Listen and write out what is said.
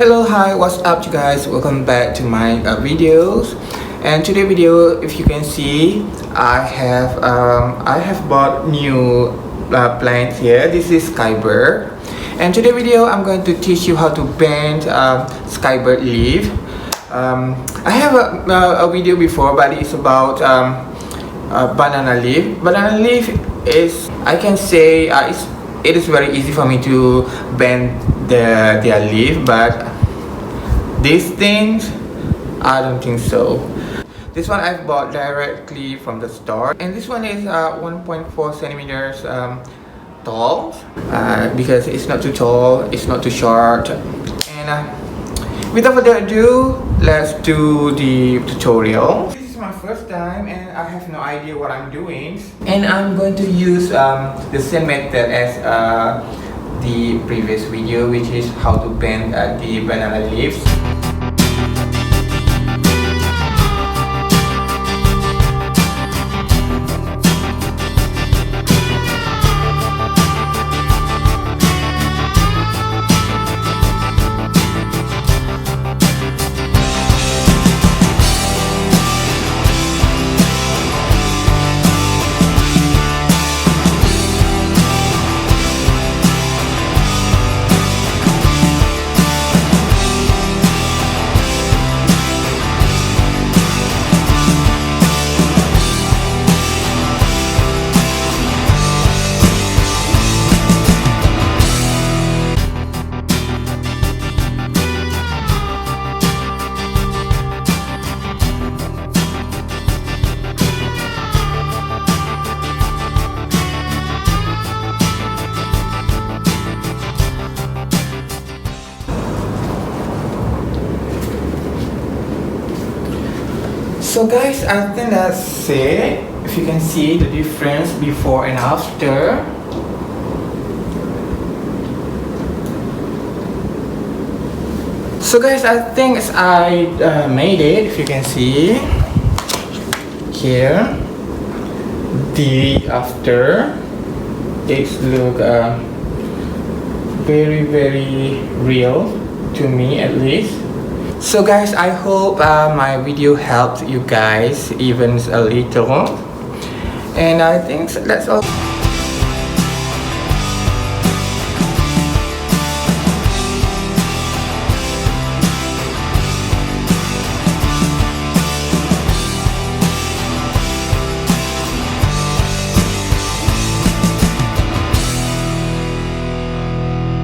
Hello, hi, what's up you guys? Welcome back to my videos. And today video, if you can see, I have bought new plant here. This is skybird, and today video I'm going to teach you how to bend skybird leaf. I have a video before, but it's about banana leaf. Banana leaf is, I can say, it is very easy for me to bend their leaf, but these things, I don't think so. This one I've bought directly from the store, and this one is 1.4 centimeters tall, because it's not too tall, it's not too short. And without further ado, let's do the tutorial. This is my first time and I have no idea what I'm doing, and I'm going to use the same method as the previous video, which is how to bend the banana leaves. So guys, I think that's it. If you can see the difference before and after. So guys, I think I made it. If you can see here, the after, it look very real to me, at least. So guys, I hope my video helped you guys even a little, and I think that's all.